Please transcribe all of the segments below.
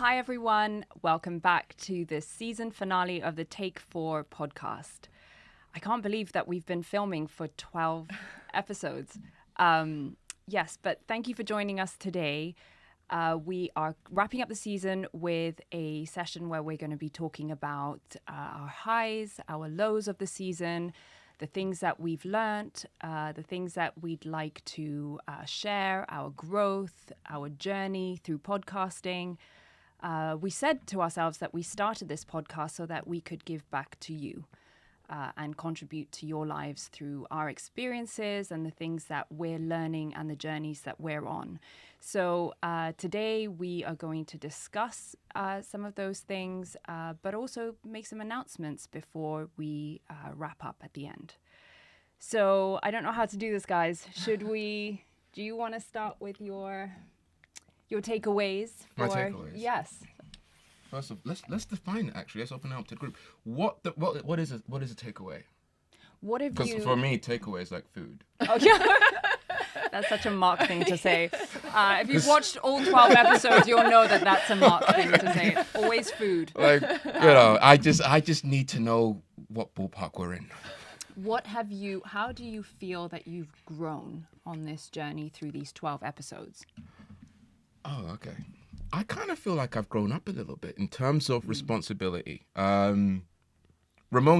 Hi everyone, welcome back to the season finale of the Take 4 podcast. I can't believe that we've been filming for 12 episodes. Yes, but thank you for joining us today. We are wrapping up the season with a session where we're going to be talking about our highs, our lows of the season, the things that we've learnt, the things that we'd like to share, our growth, our journey through podcasting. We said to ourselves that we started this podcast so that we could give back to you and contribute to your lives through our experiences and the things that we're learning and the journeys that we're on. So today we are going to discuss some of those things, but also make some announcements before we wrap up at the end. So I don't know how to do this, guys. Do you want to start with your takeaways? My takeaways? Yes. First of, let's define it. Actually, let's open it up to the group. What is a takeaway? What have Because you? for me, takeaway is like food. Oh, yeah. That's such a Mark thing to say. If you've watched all 12 episodes, you'll know that that's a Mark thing to say. Always food. Like I just need to know what ballpark we're in. How do you feel that you've grown on this journey through these 12 episodes? Oh, okay. I kind of feel like I've grown up a little bit in terms of responsibility. Ramon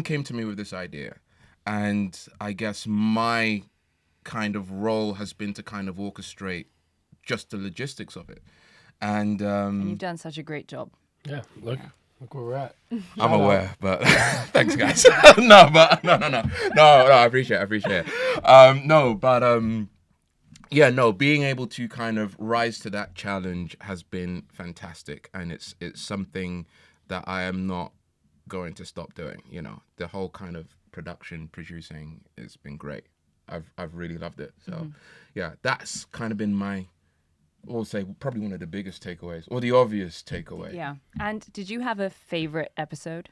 came to me with this idea, and I guess my kind of role has been to kind of orchestrate just the logistics of it. And You've done such a great job. Yeah, look where we're at. I'm aware, but thanks, guys. No, I appreciate it. Being able to kind of rise to that challenge has been fantastic, and it's something that I am not going to stop doing. You know, the whole kind of producing, it's been great. I've really loved it. So, yeah, that's kind of been my, I'll say, probably one of the biggest takeaways, or the obvious takeaway. Yeah. And did you have a favorite episode?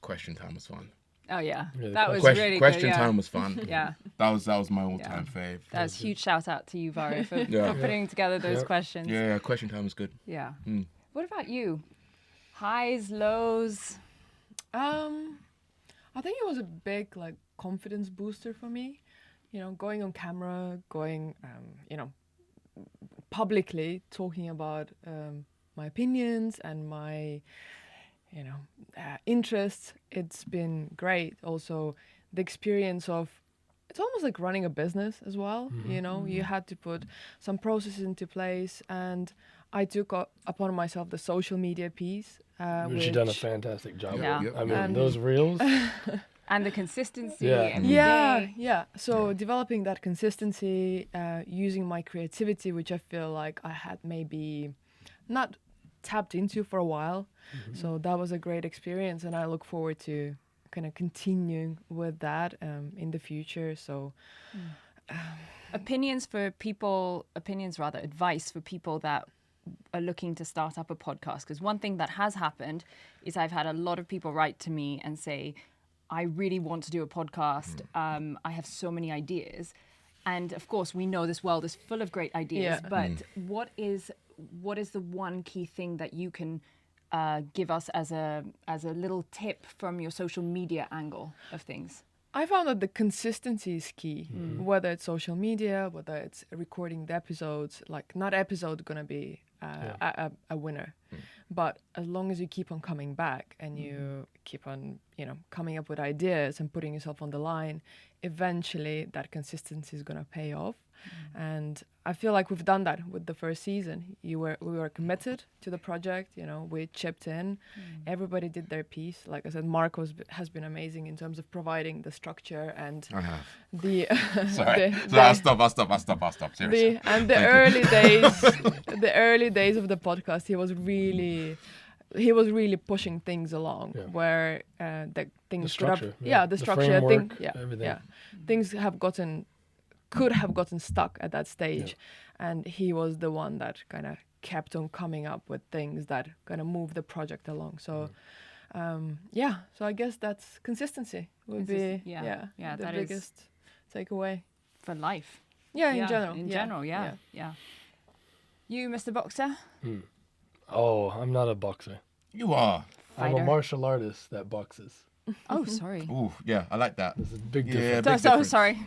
Question time was fun. Oh yeah, Yeah, that was Question, really question good. time was fun. Yeah, That was my all-time fave. that's huge shout out to you, Vara, for Yeah. putting together those questions. Yeah, question time was good. Yeah. Mm. What about you? Highs, lows. I think it was a big confidence booster for me. You know, going on camera, publicly talking about my opinions and my interests. It's been great. Also, the experience of it's almost like running a business as well. You know, you had to put some processes into place, and I took upon myself the social media piece. You've done a fantastic job. Yeah. Yep. I mean, those reels. And the consistency. Yeah. Every day. Yeah. So developing that consistency, using my creativity, which I feel like I had maybe not tapped into for a while. So that was a great experience, and I look forward to kind of continuing with that in the future. So Advice for people that are looking to start up a podcast. Because one thing that has happened is I've had a lot of people write to me and say, I really want to do a podcast. I have so many ideas. And of course, we know this world is full of great ideas. Yeah. But what is the one key thing that you can give us as a little tip from your social media angle of things? I found that the consistency is key, whether it's social media, whether it's recording the episodes. Like, not episode gonna be a winner, but as long as you keep on coming back and you keep on, coming up with ideas and putting yourself on the line, eventually that consistency is gonna pay off. And I feel like we've done that with the first season. We were committed to the project. We chipped in. Everybody did their piece. Like I said, Mark has been amazing in terms of providing the structure and I have. the Sorry. I'll stop. Seriously. the early days of the podcast. He was really pushing things along, where the things structure, the structure. framework, everything. Things could have gotten stuck at that stage, and he was the one that kind of kept on coming up with things that kind of move the project along. So so I guess that's consistency would be the that biggest takeaway for life. in Yeah, general. in general, yeah. You, Mr. Boxer? Oh, I'm not a boxer. You are. I'm a Fighter. martial artist that boxes. Oh, sorry. Ooh, yeah, I like that. There's a big Yeah, difference. big So difference. sorry.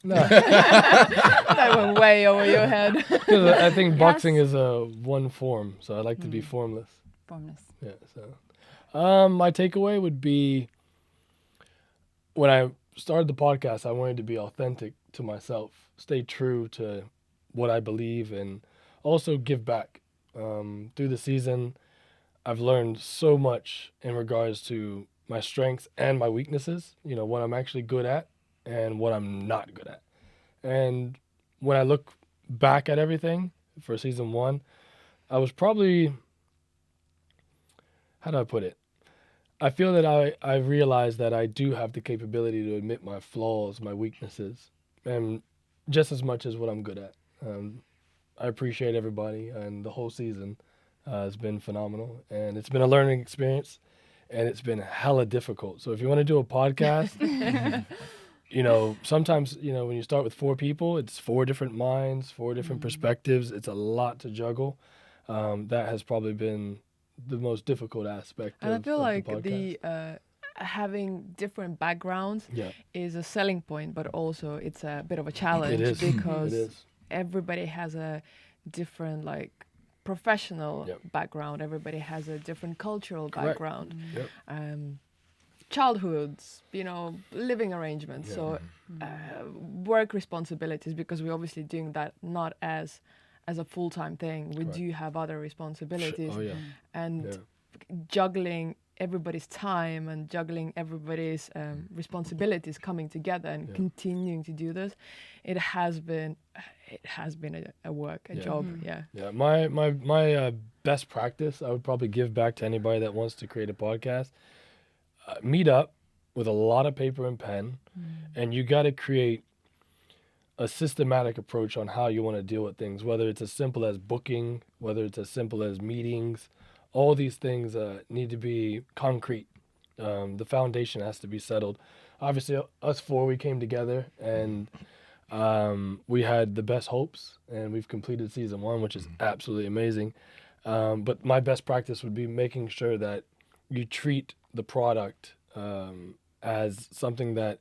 No, That went way over your head. 'cause I think boxing is a one form, so I like to be formless. Formless. Yeah. So, my takeaway would be when I started the podcast, I wanted to be authentic to myself, stay true to what I believe, and also give back. Through the season, I've learned so much in regards to my strengths and my weaknesses. You know, what I'm actually good at and what I'm not good at. And when I look back at everything for season 1, I was probably, how do I put it? I feel that I realized that I do have the capability to admit my flaws, my weaknesses, and just as much as what I'm good at. I appreciate everybody, and the whole season has been phenomenal, and it's been a learning experience, and it's been hella difficult. So if you want to do a podcast, you know, sometimes, you know, when you start with 4 people, it's 4 different minds, 4 different perspectives. It's a lot to juggle. That has probably been the most difficult aspect And I of feel the like podcast. having different backgrounds Yeah, is a selling point, but also it's a bit of a challenge it is. because It is. everybody has a different like professional Yep. background. Everybody has a different cultural Correct. background. Yep. Childhoods, you know, living arrangements, Yeah. so work responsibilities, because we're obviously doing that not as a full-time thing. We Correct. do have other responsibilities, Oh yeah. and Yeah. juggling everybody's time and juggling everybody's responsibilities coming together and Yeah. continuing to do this, it has been a work, a Yeah. job. Yeah. Yeah, my best practice I would probably give back to anybody that wants to create a podcast. Meet up with a lot of paper and pen, and you got to create a systematic approach on how you want to deal with things, whether it's as simple as booking, whether it's as simple as meetings. All these things need to be concrete. The foundation has to be settled. Obviously, us 4, we came together, and we had the best hopes, and we've completed season 1, which is absolutely amazing. But my best practice would be making sure that you treat the product as something that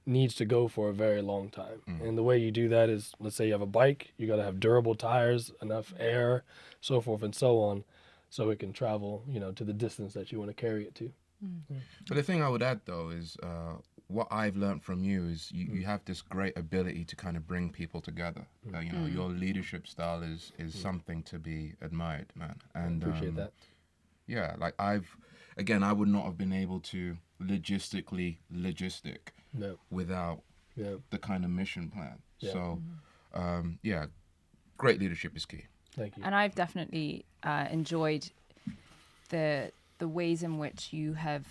needs to go for a very long time. And the way you do that is, let's say you have a bike, you got to have durable tires, enough air, so forth and so on, so it can travel, you know, to the distance that you want to carry it to. But the thing I would add, though, is what I've learned from you is you have this great ability to kind of bring people together. You know, your leadership style is something to be admired, man. And Appreciate that. Yeah, like I would not have been able to logistic No. without Yeah. the kind of mission plan. Yeah. So, yeah, great leadership is key. Thank you. And I've definitely enjoyed the ways in which you have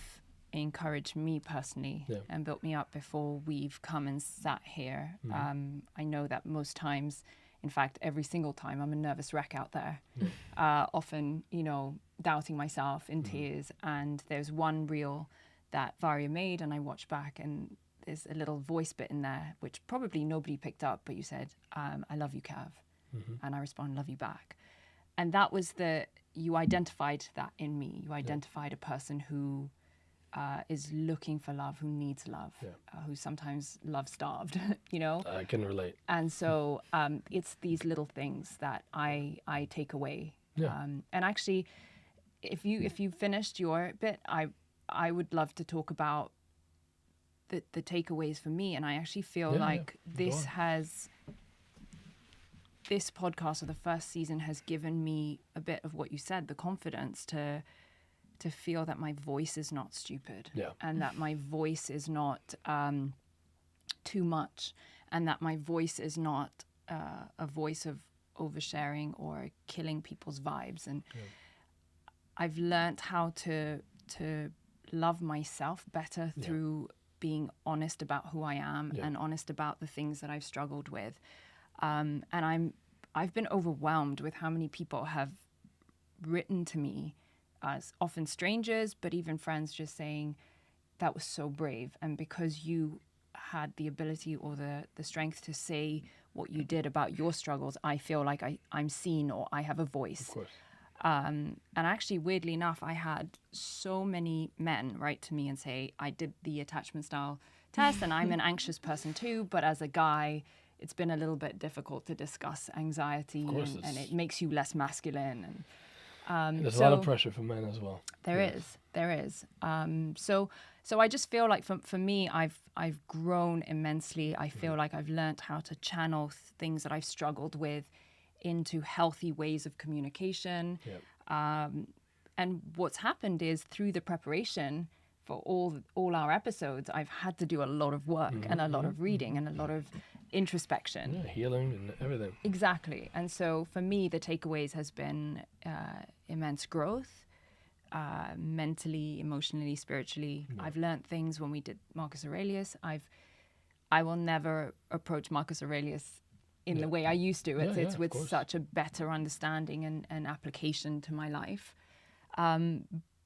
encouraged me personally Yeah. and built me up before we've come and sat here. I know that most times, in fact, every single time, I'm a nervous wreck out there. Often, you know, doubting myself in tears. And there's one reel that Varia made, and I watched back, and there's a little voice bit in there, which probably nobody picked up, but you said, I love you, Cav. And I respond, love you back. And that was you identified that in me. You identified a person who is looking for love, who needs love, who's sometimes love-starved, you know? I can relate. And so it's these little things that I take away. Yeah. And actually, if you finished your bit, I would love to talk about the takeaways for me. And I actually feel like this podcast, or the first season, has given me a bit of what you said, the confidence to feel that my voice is not stupid, and that my voice is not too much, and that my voice is not a voice of oversharing or killing people's vibes. And I've learnt how to love myself better through being honest about who I am and honest about the things that I've struggled with. And I've been overwhelmed with how many people have written to me, as often strangers, but even friends, just saying, that was so brave. And because you had the ability or the strength to say what you did about your struggles, I feel like I'm seen or I have a voice. Of course. And actually, weirdly enough, I had so many men write to me and say, I did the attachment style test and I'm an anxious person too, but as a guy, it's been a little bit difficult to discuss anxiety and it makes you less masculine. And there's a lot of pressure for men as well. There is. So I just feel like for me, I've grown immensely. I feel like I've learned how to channel things that I've struggled with into healthy ways of communication. Yep. And what's happened is through the preparation for all our episodes, I've had to do a lot of work and a lot of reading and a lot of introspection. Yeah, healing and everything. Exactly. And so for me, the takeaways has been immense growth, mentally, emotionally, spiritually. Yeah. I've learned things when we did Marcus Aurelius. I will never approach Marcus Aurelius in the way I used to. It's with such a better understanding and application to my life.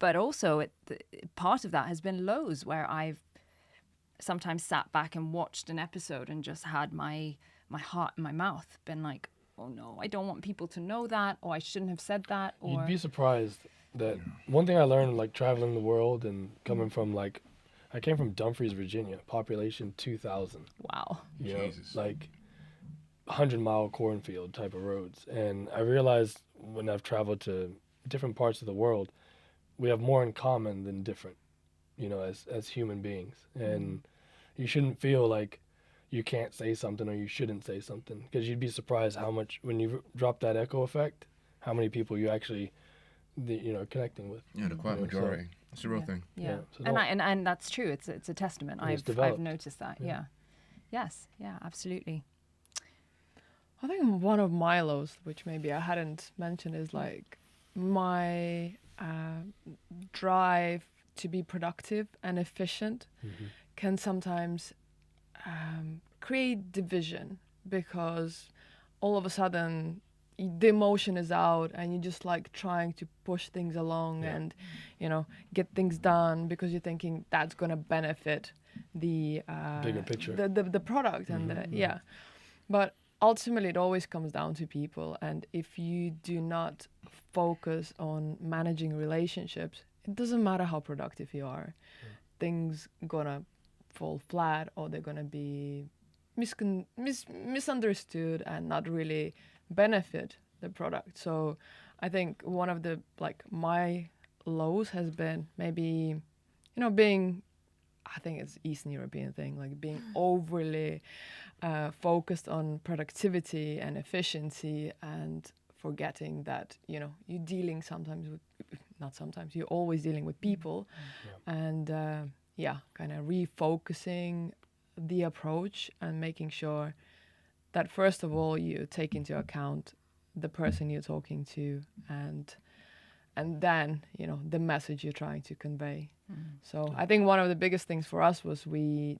But also, part of that has been lows where I've sometimes sat back and watched an episode and just had my heart in my mouth, been like, oh no, I don't want people to know that, or I shouldn't have said that. Or you'd be surprised that one thing I learned, like traveling the world and coming from I came from Dumfries, Virginia, population 2,000. Wow. You know, like 100-mile cornfield type of roads. And I realized when I've traveled to different parts of the world, we have more in common than different, you know, as human beings. And you shouldn't feel like you can't say something or you shouldn't say something, because you'd be surprised how much, when you drop that echo effect, how many people you actually, connecting with. Yeah, the quiet majority. It's a real thing. Yeah, so and that's true. It's a testament. I've noticed that. Yeah. Yes. Yeah. Absolutely. I think one of my lows, which maybe I hadn't mentioned, is like my drive to be productive and efficient can sometimes create division, because all of a sudden the emotion is out and you're just like trying to push things along and get things done because you're thinking that's going to benefit the bigger picture, the product but ultimately it always comes down to people, and if you do not focus on managing relationships, it doesn't matter how productive you are, things gonna fall flat, or they're gonna be misunderstood and not really benefit the product. So I think one of the my lows has been maybe being, I think it's Eastern European thing, like being overly focused on productivity and efficiency and forgetting that you're dealing you're always dealing with people, and kind of refocusing the approach and making sure that first of all you take into account the person you're talking to, and then the message you're trying to convey. So I think one of the biggest things for us was we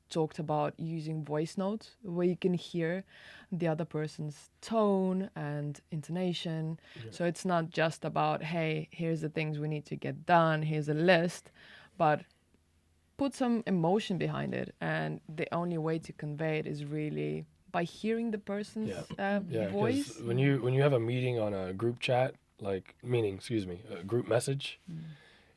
talked about using voice notes where you can hear the other person's tone and intonation. So it's not just about, hey, here's the things we need to get done, here's a list, but put some emotion behind it. And the only way to convey it is really by hearing the person's voice. When you have a meeting on a group chat, a group message,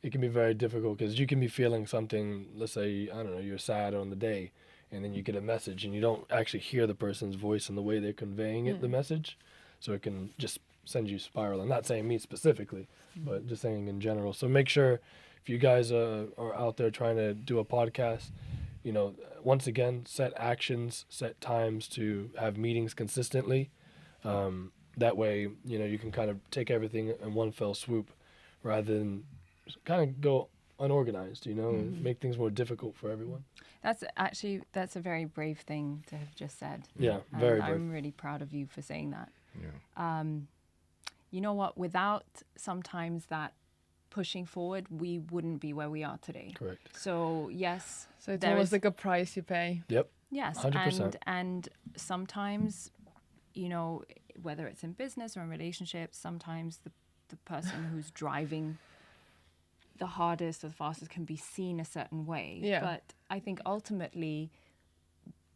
it can be very difficult because you can be feeling something, let's say, I don't know, you're sad on the day, and then you get a message and you don't actually hear the person's voice and the way they're conveying it, the message. So it can just send you spiraling. I'm not saying me specifically, but just saying in general. So make sure if you guys are out there trying to do a podcast, once again, set actions, set times to have meetings consistently. That way, you can kind of take everything in one fell swoop rather than kind of go unorganized, and make things more difficult for everyone. That's a very brave thing to have just said. Yeah, very brave. I'm really proud of you for saying that. Yeah. You know what? Without sometimes that pushing forward, we wouldn't be where we are today. Correct. So yes. So it's almost like a price you pay. Yep. Yes, 100%. and sometimes, whether it's in business or in relationships, sometimes the person who's driving the hardest or the fastest can be seen a certain way. Yeah. But I think ultimately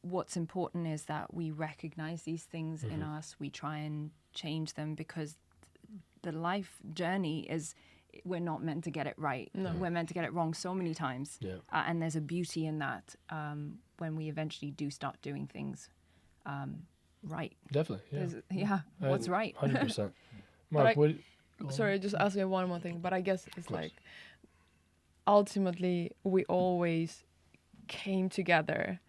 what's important is that we recognize these things in us. We try and change them, because the life journey is, we're not meant to get it right. No. We're meant to get it wrong so many times. Yeah. And there's a beauty in that when we eventually do start doing things right. Definitely. Yeah. Yeah. What's right? 100%. But Mark, what? Sorry, just asking one more thing. But I guess it's like, ultimately, we always came together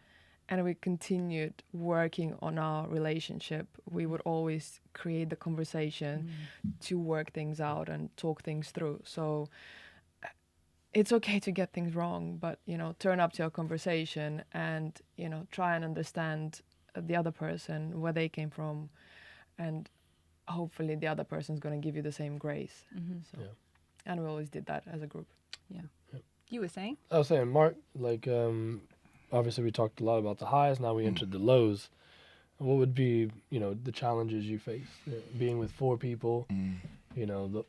and we continued working on our relationship. We would always create the conversation to work things out and talk things through. So it's okay to get things wrong, but, you know, turn up to a conversation and, you know, try and understand the other person, where they came from, and hopefully the other person's going to give you the same grace. So, and we always did that as a group. Yeah. You were saying? I was saying, Mark, like, obviously we talked a lot about the highs. Now we entered the lows. What would be, you know, the challenges you face? Being with 4 people, you know,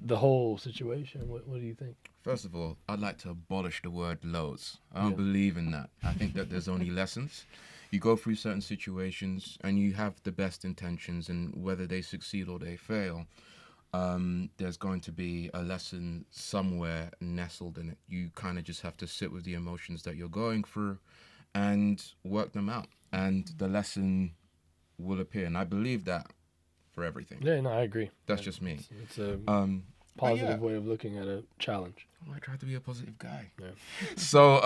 the whole situation. What do you think? First of all, I'd like to abolish the word lows. I don't believe in that. I think that there's only lessons. You go through certain situations and you have the best intentions, and whether they succeed or they fail, there's going to be a lesson somewhere nestled in it. You kind of just have to sit with the emotions that you're going through and work them out, and the lesson will appear. And I believe that for everything. Yeah, no, I agree. That's just me. It's a positive way of looking at a challenge. I try to be a positive guy. Yeah. So,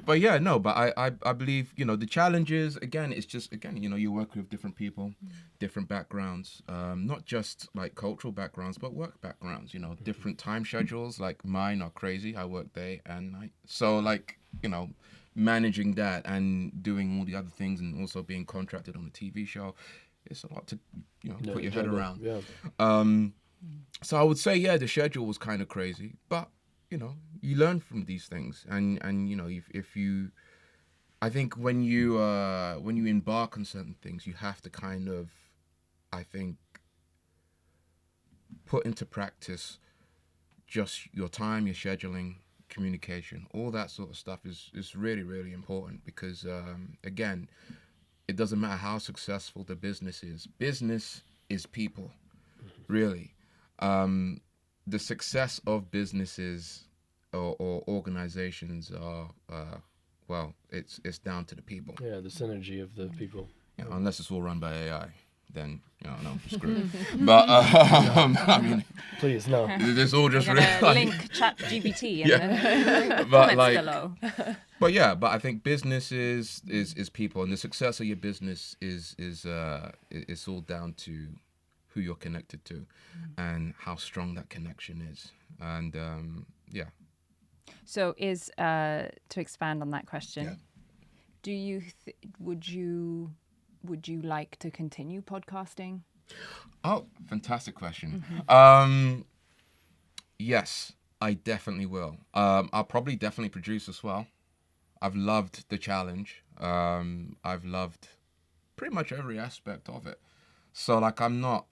but yeah, no, but I believe, you know, the challenges, again, it's just, again, you know, you work with different people, different backgrounds, not just like cultural backgrounds, but work backgrounds, you know, different time schedules. Like mine are crazy. I work day and night. So like, you know, managing that and doing all the other things, and also being contracted on a TV show, it's a lot to, you know, put your head around. Yeah. So I would say, yeah, the schedule was kind of crazy, but, you know, you learn from these things. And you know, if you, I think when you embark on certain things, you have to kind of, I think, put into practice just your time, your scheduling, communication, all that sort of stuff is really, really important, because, again, it doesn't matter how successful the business is. Business is people, really. The success of businesses or organizations are, well, it's down to the people. Yeah, the synergy of the people. You know, unless it's all run by AI, then, you know, no, screw it. But, I mean... Please, no. It's all just We're really... gonna link ChatGPT and then But comments like... below. But yeah, but I think business is people, and the success of your business is all down to who you're connected to and how strong that connection is. And yeah. So is to expand on that question, Yeah. do you would you like to continue podcasting? Oh, fantastic question. Yes, I definitely will. I'll probably definitely produce as well. I've loved the challenge. I've loved pretty much every aspect of it. So like, I'm not,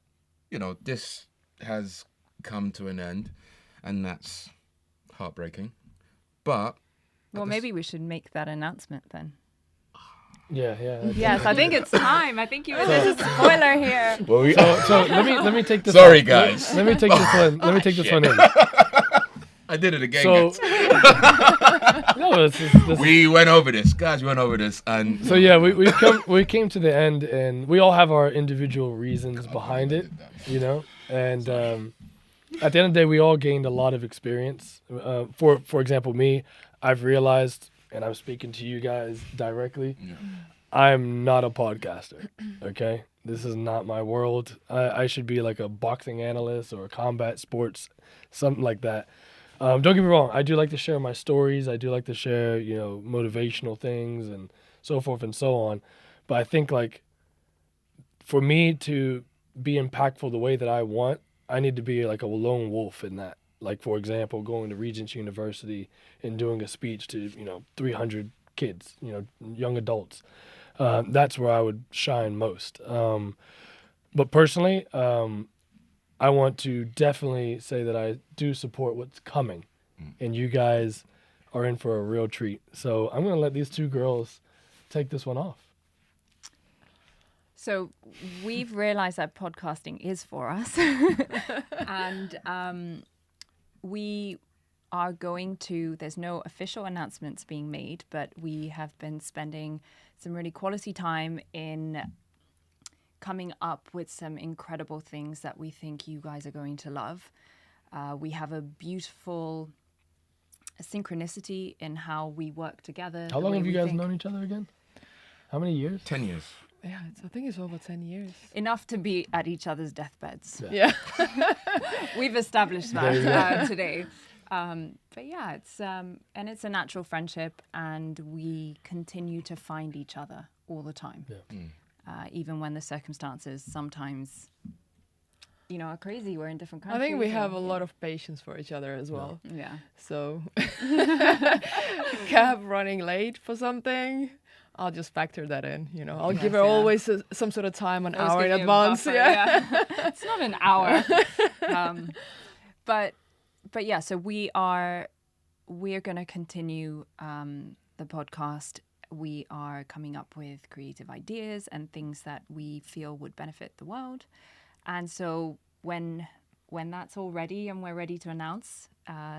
you know, this has come to an end, and that's heartbreaking. But Well, maybe we should make that announcement then. Yeah. Yes, I think it's time. I think there's a spoiler here. well, So let me take this. Sorry, one. guys. Let me take this one. Let me take this one in. I did it again. So guys. no, this We went over this, guys. We went over this, and So yeah, we came to the end, and we all have our individual reasons behind it, you know. And at the end of the day, we all gained a lot of experience. For example, me, I've realized, and I'm speaking to you guys directly, I'm not a podcaster. Okay, this is not my world. I should be like a boxing analyst or a combat sports, something like that. Don't get me wrong. I do like to share my stories. I do like to share, you know, motivational things and so forth and so on. But I think, like, for me to be impactful the way that I want, I need to be like a lone wolf in that. Like, for example, going to Regents University and doing a speech to, you know, 300 kids, you know, young adults. That's where I would shine most. But personally, I want to definitely say that I do support what's coming, and you guys are in for a real treat. So I'm going to let these two girls take this one off? So we've realized that podcasting is for us. And we are going to, there's no official announcements being made, but we have been spending some really quality time in coming up with some incredible things that we think you guys are going to love. We have a beautiful synchronicity in how we work together. How long have you guys known each other again? How many years? 10 years. Yeah, I think it's over 10 years. Enough to be at each other's deathbeds. Yeah. We've established that today. But yeah, it's a natural friendship, and we continue to find each other all the time. Yeah. Even when the circumstances sometimes, are crazy. We're in different countries. I think we have a lot of patience for each other as well. Yeah. So, cab running late for something, I'll just factor that in. I'll give her always some sort of time, an hour in advance. Yeah. It's not an hour. But yeah, so we're going to continue the podcast. We are coming up with creative ideas and things that we feel would benefit the world. And so when that's all ready and we're ready to announce,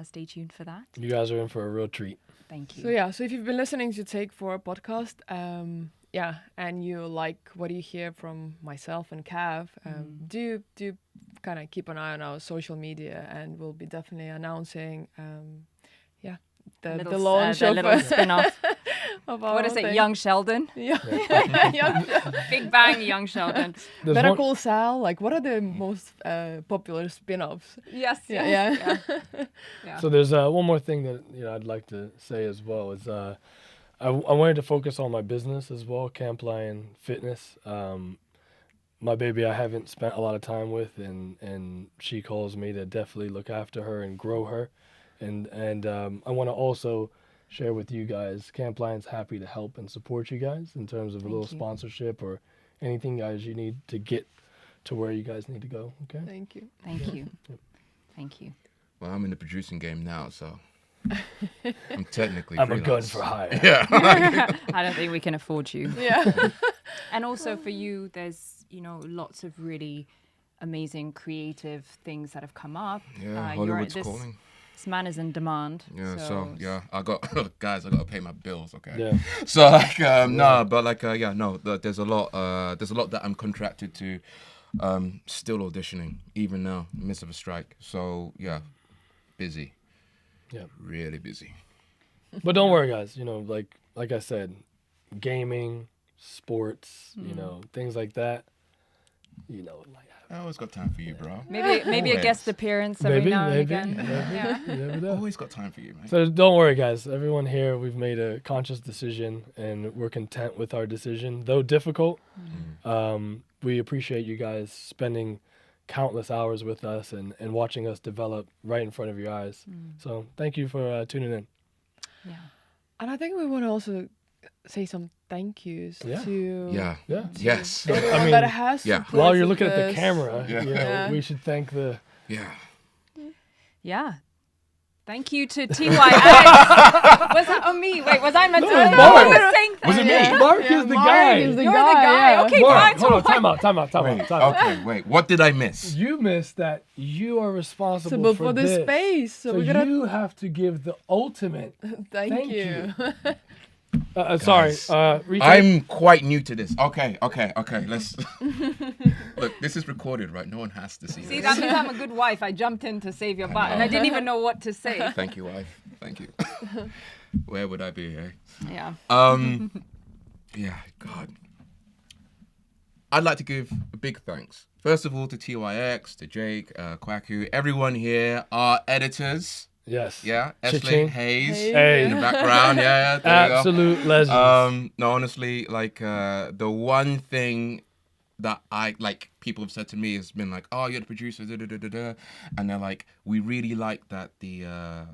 stay tuned for that. You guys are in for a real treat. Thank you. So if you've been listening to Take 4 podcast, and you like what you hear from myself and Cav, do kind of keep an eye on our social media, and we'll be definitely announcing, the launch of little spin-off. What is it, Young Sheldon? Yeah. Big Bang, Young Sheldon. Better Call Saul. Like, what are the most popular spin-offs? Yes. Yeah. So there's one more thing that I'd like to say as well is I wanted to focus on my business as well, Camp Lion Fitness. My baby I haven't spent a lot of time with, and she calls me to definitely look after her and grow her. And I want to also share with you guys, Camp Lion's happy to help and support you guys in terms of a little sponsorship or anything, guys, you need to get to where you guys need to go. Okay. Thank you. Thank you. Well, I'm in the producing game now, so I'm technically I'm a gun freelance. for hire. Yeah. I don't think we can afford you. Yeah. And also for you, there's, lots of really amazing creative things that have come up. Yeah, Hollywood's calling. This man is in demand. Yeah, so I got guys, I got to pay my bills, okay? Yeah. So there's a lot that I'm contracted to, still auditioning even now, in the midst of a strike. So yeah, busy. Yeah. Really busy. But don't worry, guys, like I said, gaming, sports, things like that, I always got time for you, bro. Maybe a guest appearance every now and again. Yeah. You never know. Always got time for you, man. So don't worry, guys. Everyone here, we've made a conscious decision, and we're content with our decision, though difficult. We appreciate you guys spending countless hours with us and watching us develop right in front of your eyes. So thank you for tuning in. Yeah. And I think we want to also say some thank yous to Yes. everyone that has supported While you're looking at us. the camera, we should thank the Thank you to TYX. Was that on me? Wait, was I meant to? Mark. Was it me? Mark is the guy. You're the You're guy. the guy. Yeah. Okay, Mark, fine. hold on, time out. Okay, wait. What did I miss? You missed that you are responsible For the this. space. So So we're gonna you have to give the ultimate. thank you. Sorry, Rita. I'm quite new to this. Okay. Let's look. This is recorded, right? No one has to see See, this. that means I'm a good wife. I jumped in to save your butt, and I didn't even know what to say. Thank you, wife. Thank you. Where would I be, eh? Yeah. Yeah, God. I'd like to give a big thanks. First of all, to TYX, to Jake, Kwaku, everyone here, our editors. Yes. Yeah, Cha-ching. Esling Hayes Hey. in the background. Yeah, there you go. Absolute legends. No, honestly, the one thing that people have said to me has been like, oh, you're the producer, and they're like, we really like that the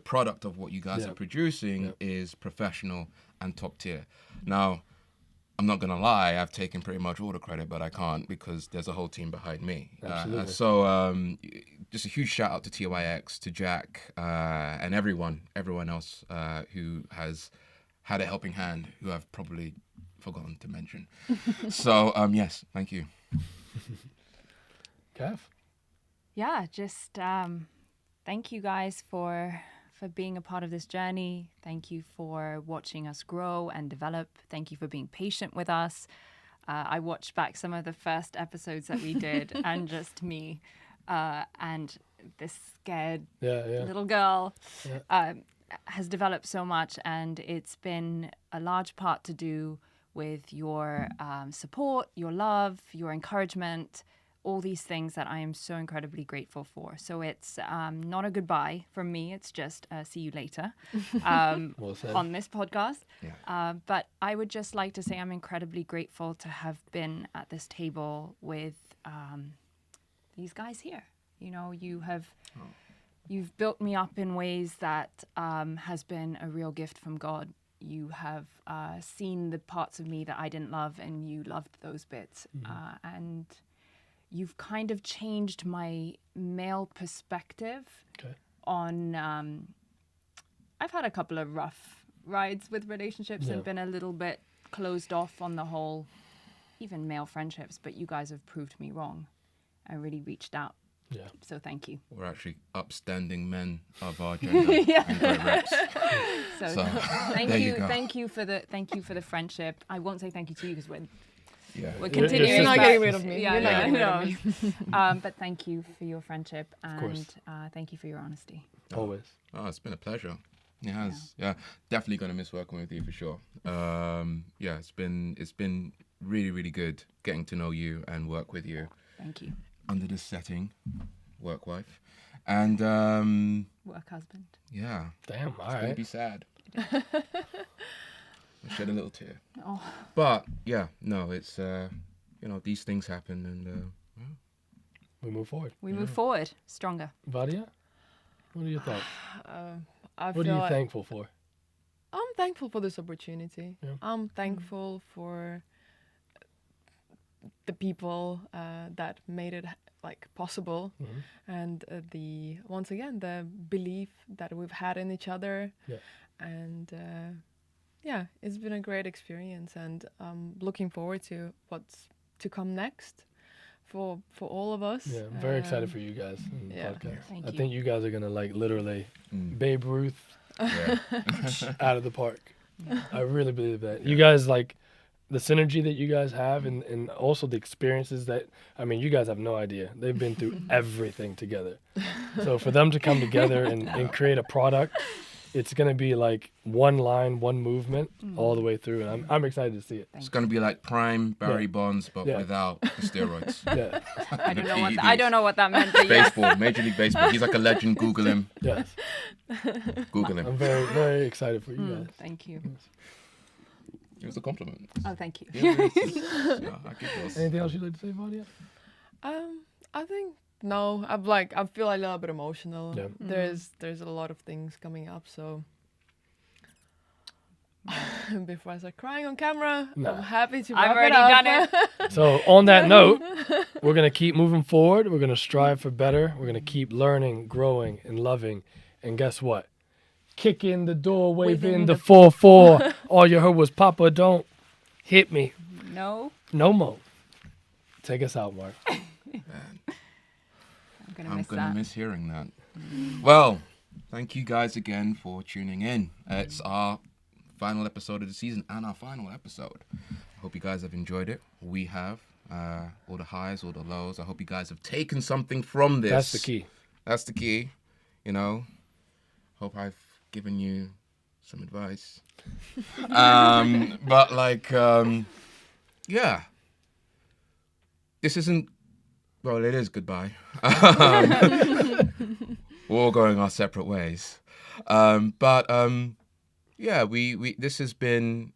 product of what you guys are producing is professional and top tier. Now, I'm not gonna lie, I've taken pretty much all the credit, but I can't because there's a whole team behind me. Absolutely. Just a huge shout out to TYX, to Jack, and everyone else who has had a helping hand, who I've probably forgotten to mention. So yes, thank you. Kath? Yeah, just thank you guys for being a part of this journey. Thank you for watching us grow and develop. Thank you for being patient with us. I watched back some of the first episodes that we did, and just me and this scared little girl has developed so much, and it's been a large part to do with your support, your love, your encouragement, all these things that I am so incredibly grateful for. So it's not a goodbye from me. It's just see you later on this podcast. Yeah. But I would just like to say I'm incredibly grateful to have been at this table with these guys here. You know, you've built me up in ways that has been a real gift from God. You have seen the parts of me that I didn't love, and you loved those bits. And you've kind of changed my male perspective on... I've had a couple of rough rides with relationships and been a little bit closed off on the whole, even male friendships, but you guys have proved me wrong. I really reached out. Yeah. So thank you. We're actually upstanding men of our gender and great reps. So thank there you, you go. thank you for the friendship. I won't say thank you to you because we're You're continuing. You're not but- getting rid of me. Yeah, You're not yeah, getting rid of me. but thank you for your friendship, course. and thank you for your honesty. Always. Oh, it's been a pleasure. It has. Yeah, definitely gonna miss working with you for sure. Yeah, it's been really, really good getting to know you and work with you Thank you. under this setting, work wife, and Work husband. yeah, Damn, all it's gonna right. be sad. I shed a little tear. Oh. But yeah, no, it's these things happen, and We move forward. We move forward stronger. Vadia, what are your thoughts? I What are feel you like thankful for? I'm thankful for this opportunity. Yeah. I'm thankful for the people that made it possible, and once again the belief that we've had in each other. Yeah. And it's been a great experience, and I'm looking forward to what's to come next for all of us. Yeah, I'm very excited for you guys in the yeah. podcast. Thank I you. think you guys are gonna literally Babe Ruth yeah. out of the park. I really believe that. You guys the synergy that you guys have, and also the experiences that, I mean, you guys have no idea. They've been through everything together. So for them to come together and create a product, it's going to be like one line, one movement all the way through. And I'm excited to see it. It's gonna be like prime Barry Bonds, but Yeah. without the steroids. Yeah. I don't know PEDs. I don't know what that meant. But yes. Baseball, Major League Baseball. He's like a legend. Google him. Yes. Google him. I'm very, very excited for you guys. Thank you. It was a compliment. Oh, thank you. Yeah, I give yours. Anything else you'd like to say, Vadia? I think no. I feel a little bit emotional. Yeah. There's a lot of things coming up, so before I start crying on camera, Nah. I'm happy to I've wrap already it up. done it. So on that note, we're going to keep moving forward. We're going to strive for better. We're going to keep learning, growing, and loving. And guess what? Kick in the door, wave in the 4-4. All you heard was, Papa, don't hit me. No, No more. Take us out, Mark. Man, I'm gonna I'm miss gonna that. miss hearing that. Well, thank you guys again for tuning in. It's our final episode of the season and our final episode. I hope you guys have enjoyed it. We have. All the highs, all the lows. I hope you guys have taken something from this. That's the key. That's the key. You know, hope I've given you some advice. But yeah. This isn't, well, it is goodbye. We're all going our separate ways. Yeah, we this has been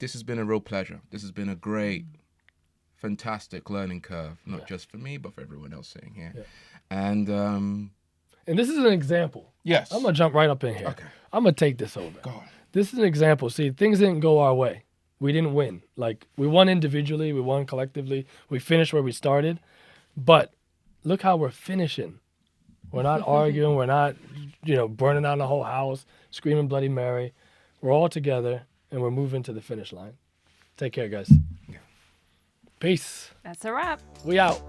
a real pleasure. This has been a great, fantastic learning curve, not just for me, but for everyone else sitting here. Yeah. And And this is an example. yes, I'm going to jump right up in here. Okay. I'm going to take this over. Go on. This is an example. See, things didn't go our way. We didn't win. We won individually. We won collectively. We finished where we started. But look how we're finishing. We're not arguing. We're not, burning down the whole house, screaming Bloody Mary. We're all together, and we're moving to the finish line. Take care, guys. Yeah. Peace. That's a wrap. We out.